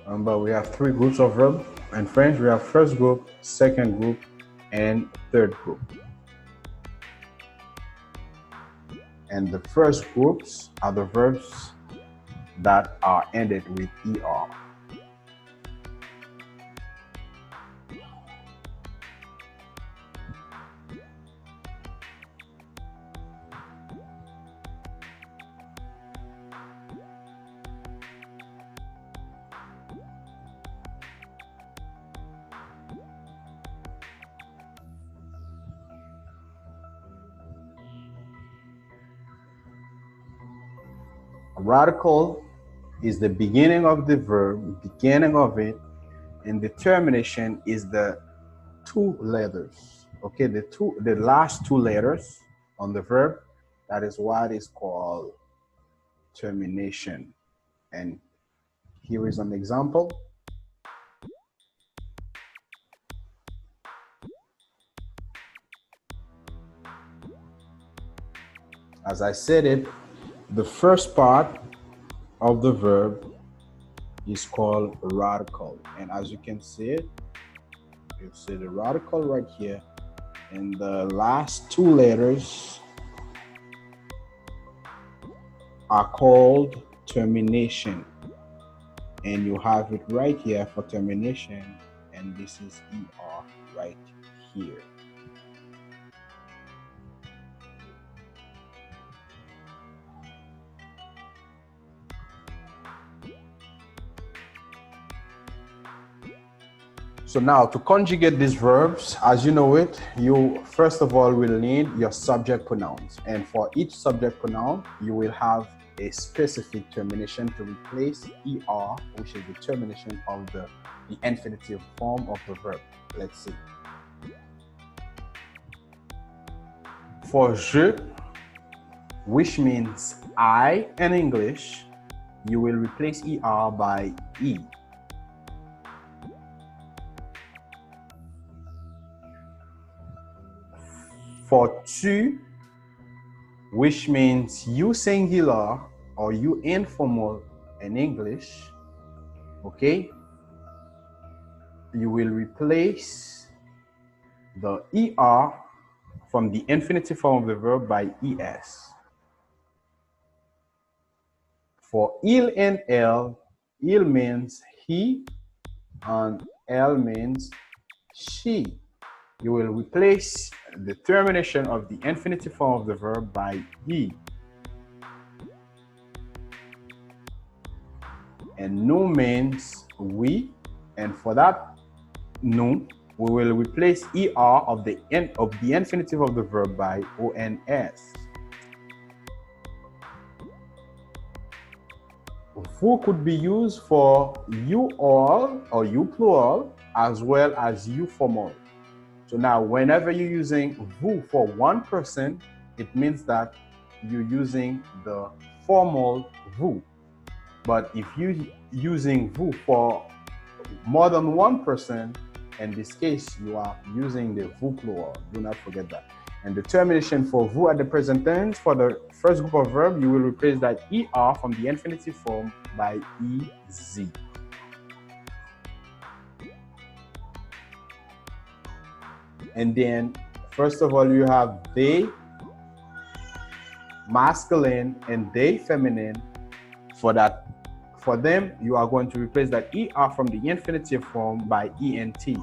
But we have three groups of verbs. In French, we have first group, second group, and third group. And the first groups are the verbs that are ended with ER. Radical is the beginning of the verb, beginning of it, and the termination is the two letters. Okay, the last two letters on the verb, that is what is called termination. And here is an example. As I said it, the first part of the verb is called radical. And as you can see it, you see the radical right here. And the last two letters are called termination. And you have it right here for termination. And this is ER right here. So now to conjugate these verbs, as you know it, you first of all will need your subject pronouns. And for each subject pronoun, you will have a specific termination to replace ER, which is the termination of the infinitive form of the verb. Let's see. For je, which means I in English, you will replace ER by E. For tu, which means you singular or you informal in English, okay, you will replace the ER from the infinitive form of the verb by ES. For il and elle, il means he and elle means she. You will replace the termination of the infinitive form of the verb by E. And nous means we, and for that nous, we will replace ER of the infinitive of the verb by ONS. Vous could be used for you all or you plural as well as you formal. So now, whenever you're using vous for one person, it means that you're using the formal vous. But if you're using vous for more than one person, in this case, you are using the vous plural. Do not forget that. And the termination for vous at the present tense, for the first group of verb, you will replace that ER from the infinitive form by EZ. And then, first of all, you have they masculine and they feminine. For them, you are going to replace that ER from the infinitive form by ENT.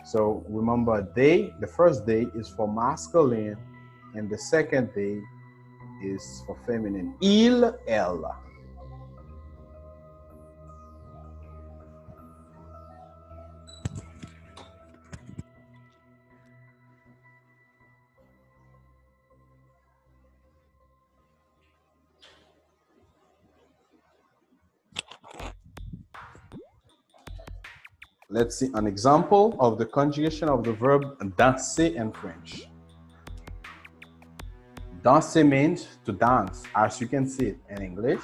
So remember, they, the first they is for masculine, and the second they is for feminine. Il, elle. Let's see an example of the conjugation of the verb danser in French. Danser means to dance, as you can see it in English.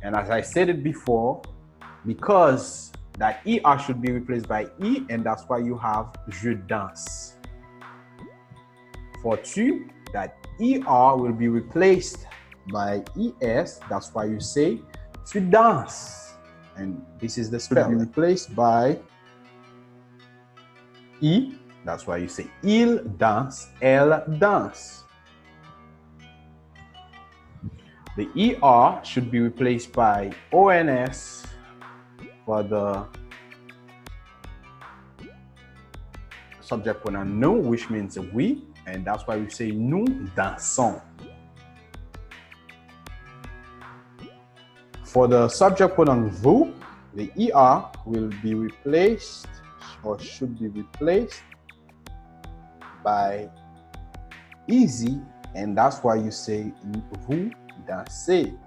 And as I said it before, because that ER should be replaced by E, and that's why you have je danse. For tu, that ER will be replaced by ES, that's why you say tu danses. and this is the spell, replaced by I. That's why you say il danse, elle danse. The ER should be replaced by ONS for the subject pronoun nous, which means we, and that's why we say nous dansons. For the subject pronoun vous, the ER will be replaced or should be replaced by easy, and that's why you say vous dansez.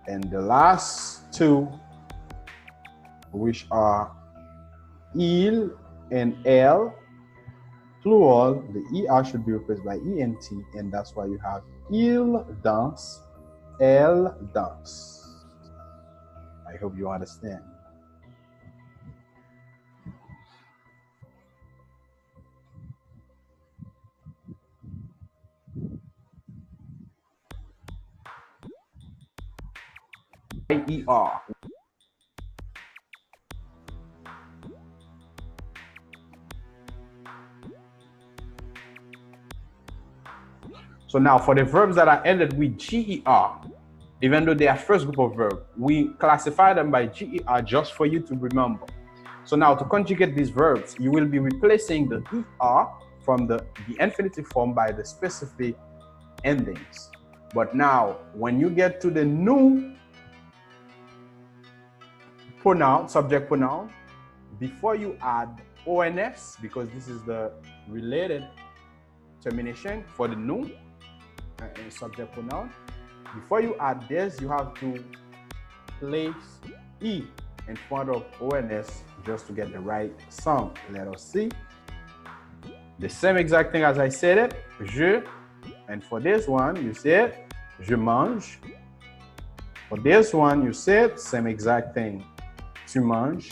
And the last two, which are il and elle, plural, the ER should be replaced by ENT, and that's why you have il danse, elle danse. I hope you understand. ER. So now for the verbs that are ended with GER, even though they are first group of verbs, we classify them by GER just for you to remember. So now to conjugate these verbs, you will be replacing the ER from the infinitive form by the specific endings. But now, when you get to the new pronoun, subject pronoun, before you add ONS, because this is the related termination for the new subject pronoun, before you add this, you have to place E in front of ONS just to get the right sound. Let us see. The same exact thing as I said it, je, and for this one, you said je mange. For this one, you said same exact thing, tu manges.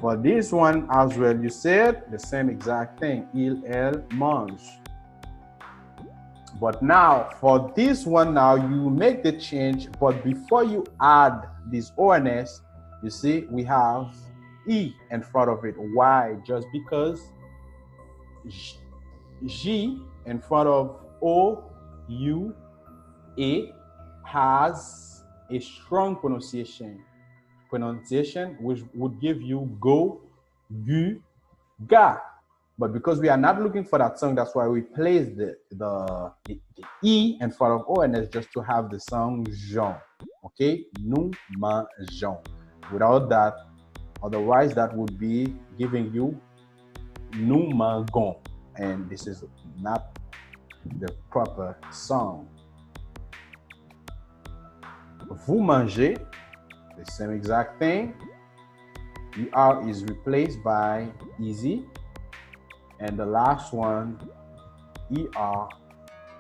For this one as well, you said the same exact thing, il, elle mange. But now, for this one now, you make the change, but before you add this ONS, you see, we have E in front of it. Why? Just because G in front of O, U, A has a strong pronunciation which would give you go, gu, ga. But because we are not looking for that sound, that's why we place the E in front of ONS just to have the sound Jean. Okay? Nous mangeons. Without that, otherwise that would be giving you nous mangeons. And this is not the proper sound. Vous mangez, the same exact thing. ER is replaced by easy. And the last one, ER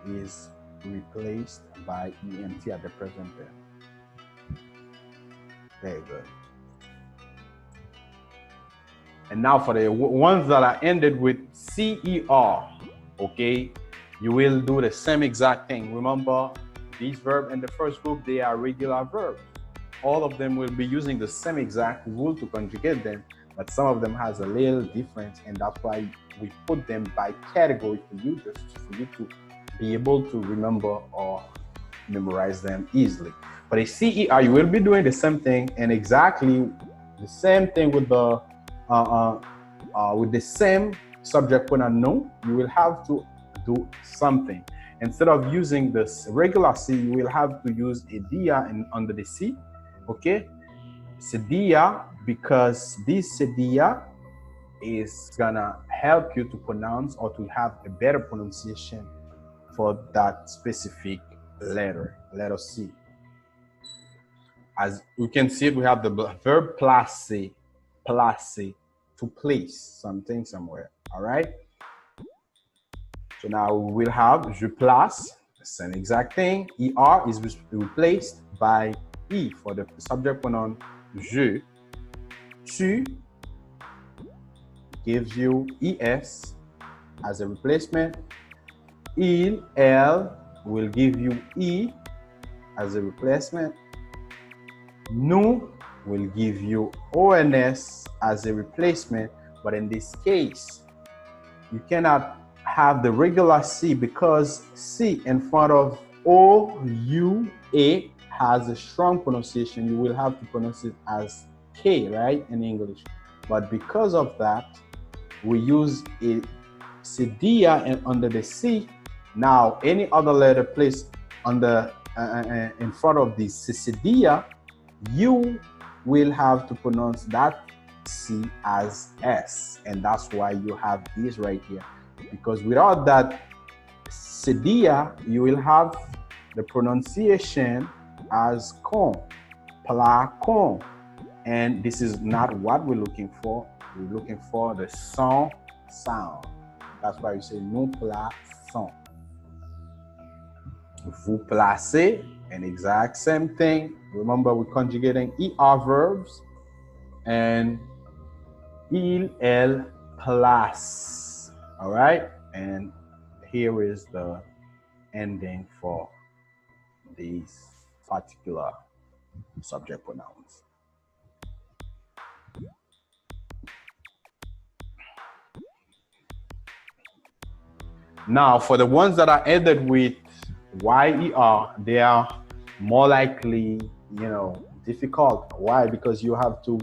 is replaced by ENT at the present tense. Very good. And now for the ones that are ended with CER, okay, you will do the same exact thing. Remember, these verbs in the first group, they are regular verbs. All of them will be using the same exact rule to conjugate them, but some of them has a little difference, and that's why we put them by category for you, just for you to be able to remember or memorize them easily. For a CER, you will be doing the same thing, and exactly the same thing with the same subject pronoun no. You will have to do something. Instead of using this regular C, you will have to use a dia under the C. Okay, sedia, because this sedia is gonna help you to pronounce or to have a better pronunciation for that specific letter C. As you can see, we have the verb placer, to place something somewhere. All right. So now we will have je place, the same exact thing. ER is replaced by E for the subject pronoun je. Tu gives you ES as a replacement. Il, elle will give you E as a replacement. nous will give you ons as a replacement, but in this case, you cannot have the regular C because C in front of O-U-A has a strong pronunciation. You will have to pronounce it as K, right, in English. But because of that, we use a cedilla and under the C. Now, any other letter placed under in front of the cedilla, you will have to pronounce that C as S, and that's why you have this right here. Because without that cedilla, you will have the pronunciation as con, placon, and this is not what we're looking for. We're looking for the son sound. That's why you say nous plaçons. Vous placez, an exact same thing. Remember, we're conjugating ER verbs, and il, elle, place. All right, and here is the ending for these particular subject pronouns. Now, for the ones that are ended with YER, they are more likely, difficult. Why? Because you have to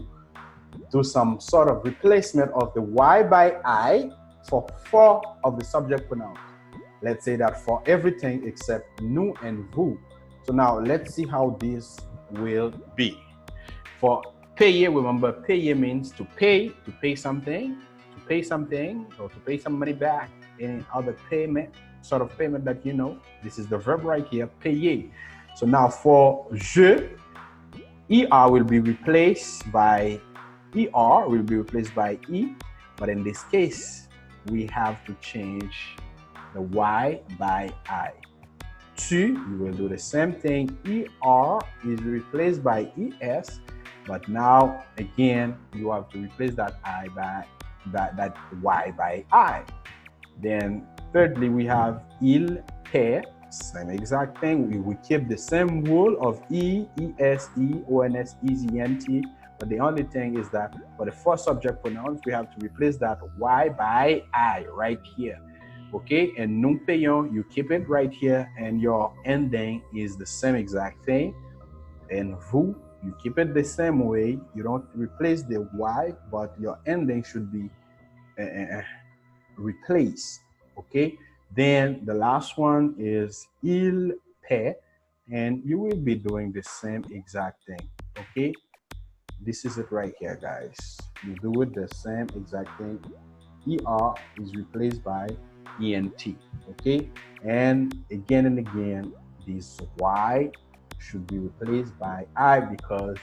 do some sort of replacement of the Y by I for 4 of the subject pronouns. Let's say that for everything except nous and vous. So now let's see how this will be. For payer, remember payer means to pay something, or to pay some money back. Any other payment, sort of payment that you know. This is the verb right here, payer. So now for je, ER will be replaced by E, but in this case, we have to change the Y by I. Tu, you will do the same thing. ER is replaced by ES, but now again, you have to replace that I by that Y by I. Then thirdly, we have il, paie, same exact thing. We keep the same rule of E, ES, E, ONS, EZNT, but the only thing is that for the first subject pronouns, we have to replace that Y by I right here. Okay, and nous payons, you keep it right here, and your ending is the same exact thing. And vous, you keep it the same way. You don't replace the Y, but your ending should be replaced. Okay, then the last one is il paie, and you will be doing the same exact thing. Okay, this is it right here, guys. You do it the same exact thing. ER is replaced by ENT. Okay, and again, this Y should be replaced by I because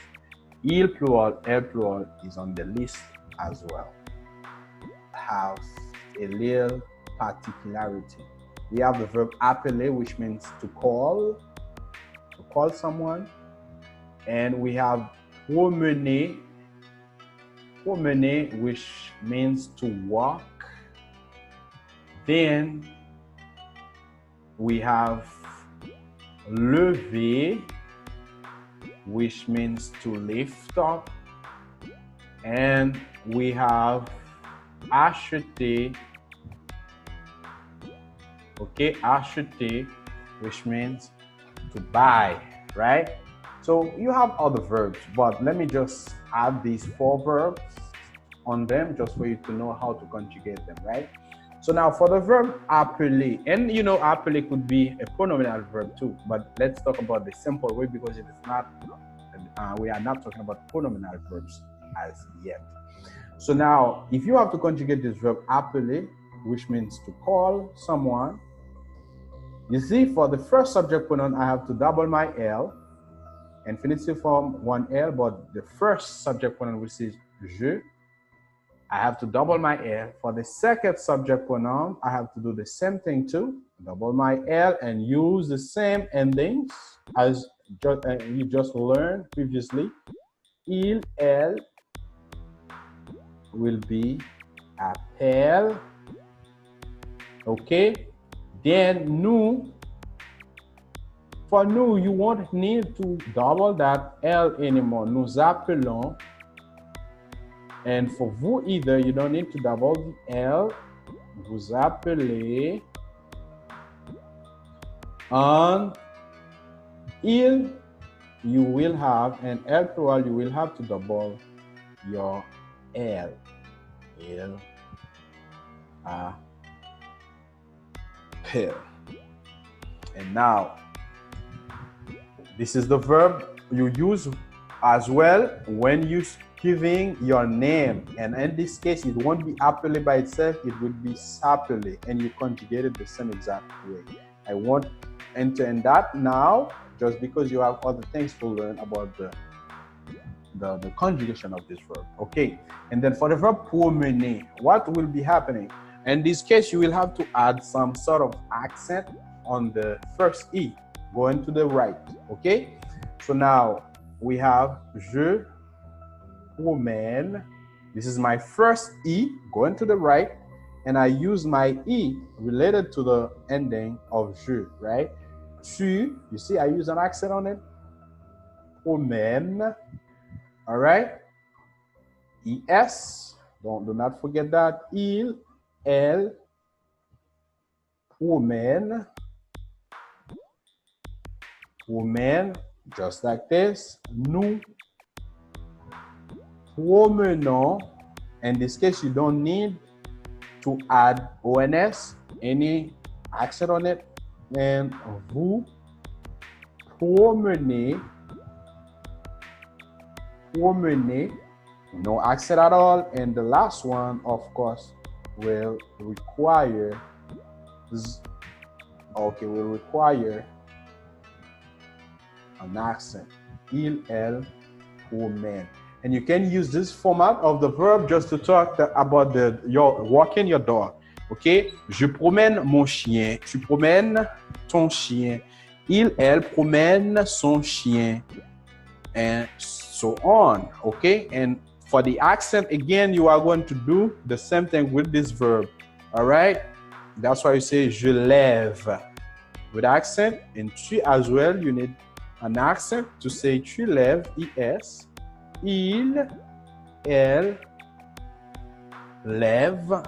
il plural, elle plural is on the list as well. Have a little particularity. We have the verb appeler, which means to call someone, and we have promener, which means to walk. Then we have lever, which means to lift up, and we have acheter, acheter, which means to buy, right? So you have other verbs, but let me just add these 4 verbs on them just for you to know how to conjugate them, right? So now for the verb appeler, and appeler could be a pronominal verb too, but let's talk about the simple way because it is not, we are not talking about pronominal verbs as yet. So now, if you have to conjugate this verb appeler, which means to call someone, you see for the first subject pronoun, I have to double my L, infinitive form 1L, but the first subject pronoun, which is je, I have to double my L. For the second subject pronoun, I have to do the same thing too, double my L and use the same endings as you just learned previously. Il, elle will be appelle. Okay, then nous For nous, you won't need to double that L anymore. Nous appelons. And for vous either, you don't need to double the L. Vous appelez. And il, you will have, and L plural, you will have to double your L. Il appelle. And now, this is the verb you use as well when you're giving your name. And in this case, it won't be appelé by itself, it would be s'appeler, and you conjugate it the same exact way. I won't enter in that now, just because you have other things to learn about the conjugation of this verb. Okay, and then for the verb promener, what will be happening? In this case, you will have to add some sort of accent on the first E, going to the right. Okay, so now we have je promène. This is my first E going to the right, and I use my E related to the ending of je, right? Tu, you see, I use an accent on it. Promène, all right? Es, do not forget that. Il, elle, promène, promène, just like this. Nous promenons. In this case, you don't need to add ONS, any accent on it. And vous promenez, promenez, no accent at all. And the last one, of course, will require an accent. Il, elle, promène. And you can use this format of the verb just to talk about your walking your dog. Okay? Je promène mon chien. Tu promènes ton chien. Il, elle promène son chien. And so on. Okay? And for the accent, again, you are going to do the same thing with this verb. All right? That's why you say je lève. With accent, and tu as well, you need an accent to say tu lèves, es. Il, elle, lève.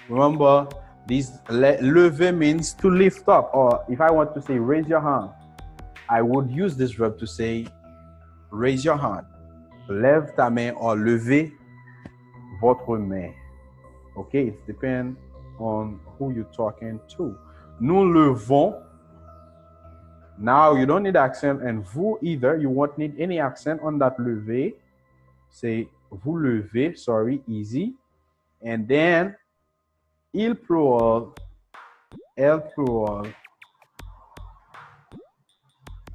Remember, this lever means to lift up. Or if I want to say raise your hand, I would use this verb to say raise your hand. Lève ta main or levez votre main. Okay, it depends on who you're talking to. Nous levons. Now you don't need accent, and vous either. You won't need any accent on that lever. Say vous levez, sorry, easy. And then il plural, elle plural,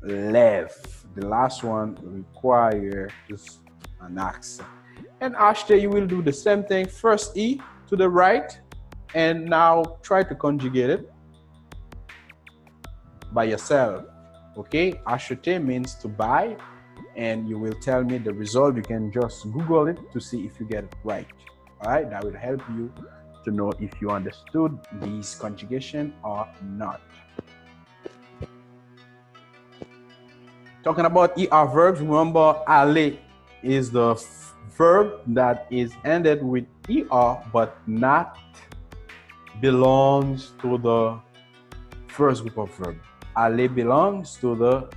lève. The last one requires just an accent. And acheter, you will do the same thing. First E to the right, and now try to conjugate it by yourself. Okay, acheter means to buy, and you will tell me the result. You can just Google it to see if you get it right. All right, that will help you to know if you understood these conjugation or not. Talking about ER verbs, remember aller is the verb that is ended with ER but not belongs to the first group of verbs. Aller belongs to the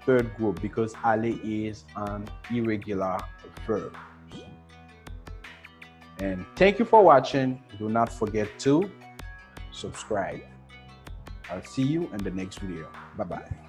third group because aller is an irregular verb. And thank you for watching. Do not forget to subscribe. I'll see you in the next video. Bye-bye.